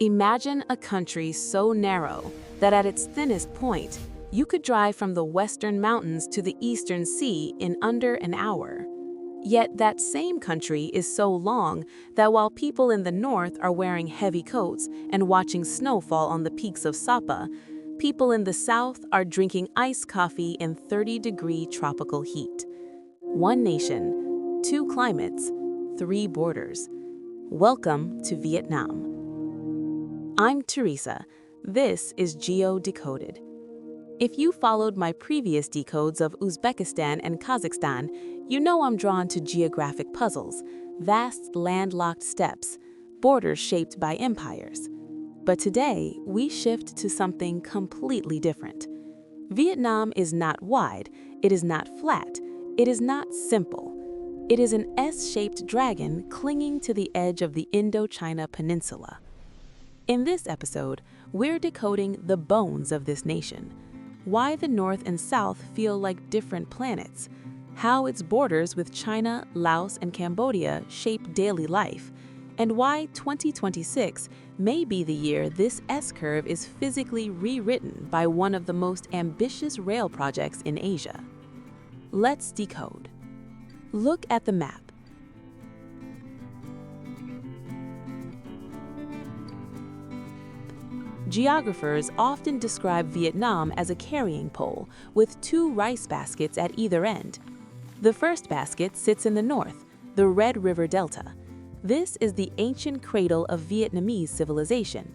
Imagine a country so narrow that at its thinnest point, you could drive from the western mountains to the eastern sea in under an hour. Yet that same country is so long that while people in the north are wearing heavy coats and watching snowfall on the peaks of Sapa, people in the south are drinking iced coffee in 30-degree tropical heat. One nation, two climates, three borders. Welcome to Vietnam. I'm Teresa. This is Geo Decoded. If you followed my previous decodes of Uzbekistan and Kazakhstan, you know I'm drawn to geographic puzzles, vast landlocked steppes, borders shaped by empires. But today, we shift to something completely different. Vietnam is not wide, it is not flat, it is not simple. It is an S-shaped dragon clinging to the edge of the Indochina Peninsula. In this episode, we're decoding the bones of this nation. Why the North and South feel like different planets, how its borders with China, Laos, and Cambodia shape daily life, and why 2026 may be the year this S-curve is physically rewritten by one of the most ambitious rail projects in Asia. Let's decode. Look at the map. Geographers often describe Vietnam as a carrying pole with two rice baskets at either end. The first basket sits in the north, the Red River Delta. This is the ancient cradle of Vietnamese civilization.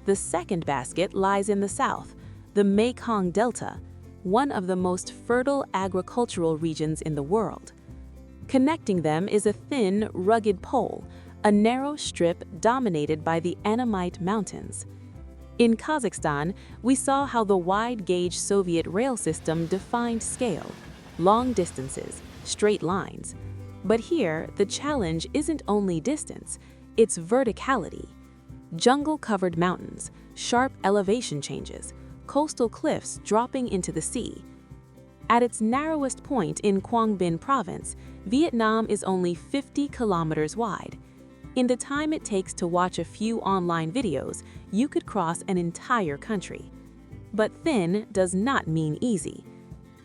The second basket lies in the south, the Mekong Delta, one of the most fertile agricultural regions in the world. Connecting them is a thin, rugged pole, a narrow strip dominated by the Annamite Mountains. In Kazakhstan, we saw how the wide-gauge Soviet rail system defined scale, long distances, straight lines. But here, the challenge isn't only distance, it's verticality. Jungle-covered mountains, sharp elevation changes, coastal cliffs dropping into the sea. At its narrowest point in Quang Binh province, Vietnam is only 50 kilometers wide. In the time it takes to watch a few online videos, you could cross an entire country. But thin does not mean easy.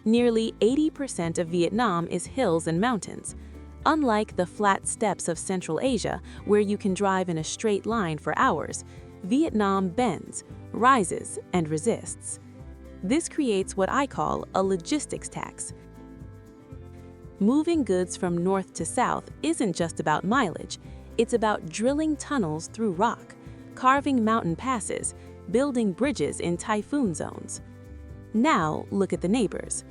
Nearly 80% of Vietnam is hills and mountains. Unlike the flat steppes of Central Asia, where you can drive in a straight line for hours, Vietnam bends, rises, and resists. This creates what I call a logistics tax. Moving goods from north to south isn't just about mileage. It's about drilling tunnels through rock, carving mountain passes, building bridges in typhoon zones. Now look at the neighbors.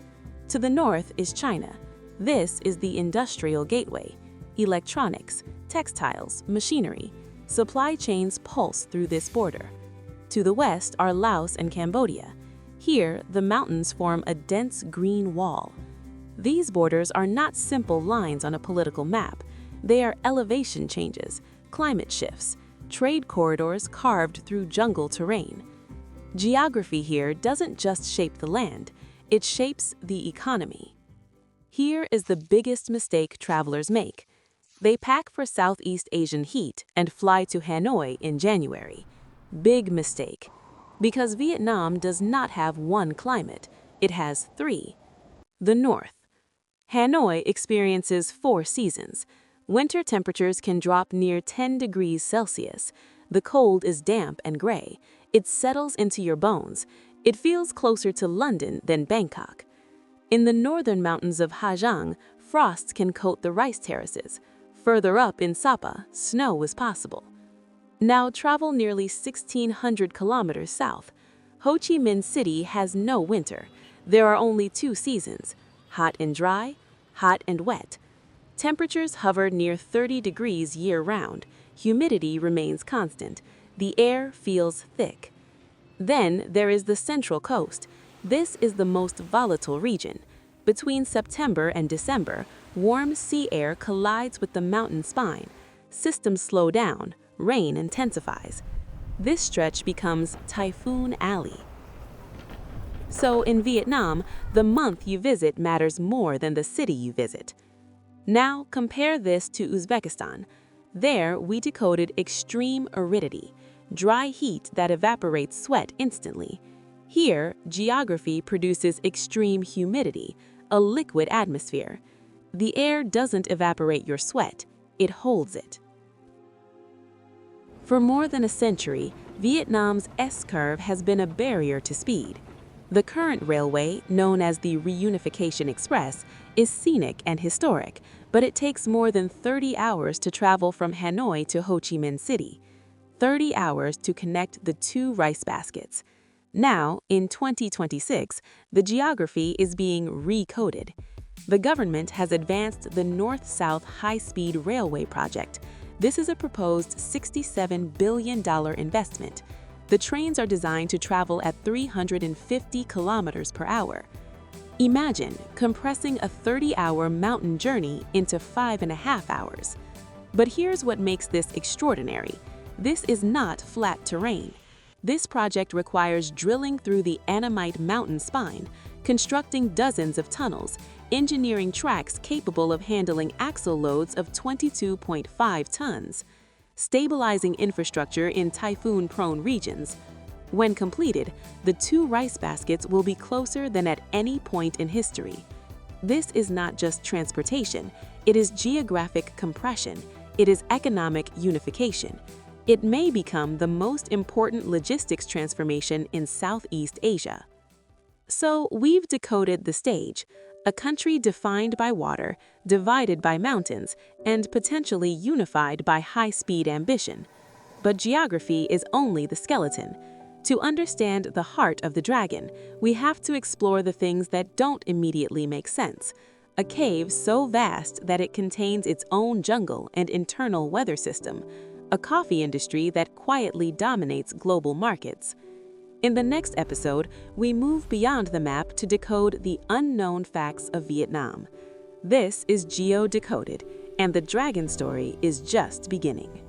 To the north is China. This is the industrial gateway. Electronics, textiles, machinery, supply chains pulse through this border. To the west are Laos and Cambodia. Here, the mountains form a dense green wall. These borders are not simple lines on a political map. They are elevation changes, climate shifts, trade corridors carved through jungle terrain. Geography here doesn't just shape the land, it shapes the economy. Here is the biggest mistake travelers make. They pack for Southeast Asian heat and fly to Hanoi in January. Big mistake. Because Vietnam does not have one climate, it has three. The north. Hanoi experiences 4 seasons. Winter temperatures can drop near 10 degrees Celsius. The cold is damp and gray. It settles into your bones. It feels closer to London than Bangkok. In the northern mountains of Ha Giang, frosts can coat the rice terraces. Further up in Sapa, snow is possible. Now travel nearly 1,600 kilometers south. Ho Chi Minh City has no winter. There are only 2 seasons, hot and dry, hot and wet. Temperatures hover near 30 degrees year-round. Humidity remains constant. The air feels thick. Then there is the Central Coast. This is the most volatile region. Between September and December, warm sea air collides with the mountain spine. Systems slow down, rain intensifies. This stretch becomes Typhoon Alley. So in Vietnam, the month you visit matters more than the city you visit. Now compare this to Uzbekistan. There, we decoded extreme aridity. dry heat that evaporates sweat instantly. Here, geography produces extreme humidity, a liquid atmosphere. The air doesn't evaporate your sweat, it holds it. For more than a century, Vietnam's S-curve has been a barrier to speed. The current railway, known as the Reunification Express, is scenic and historic, but it takes more than 30 hours to travel from Hanoi to Ho Chi Minh City. 30 hours to connect the two rice baskets. Now, in 2026, the geography is being recoded. The government has advanced the North-South High-Speed Railway project. This is a proposed $67 billion investment. The trains are designed to travel at 350 kilometers per hour. Imagine compressing a 30-hour mountain journey into 5.5 hours. But here's what makes this extraordinary. This is not flat terrain. This project requires drilling through the Annamite mountain spine, constructing dozens of tunnels, engineering tracks capable of handling axle loads of 22.5 tons, stabilizing infrastructure in typhoon-prone regions. When completed, the two rice baskets will be closer than at any point in history. This is not just transportation, it is geographic compression, it is economic unification. It may become the most important logistics transformation in Southeast Asia. So we've decoded the stage, a country defined by water, divided by mountains, and potentially unified by high-speed ambition. But geography is only the skeleton. To understand the heart of the dragon, we have to explore the things that don't immediately make sense. A cave so vast that it contains its own jungle and internal weather system. A coffee industry that quietly dominates global markets. In the next episode, we move beyond the map to decode the unknown facts of Vietnam. This is Geo Decoded, and the dragon story is just beginning.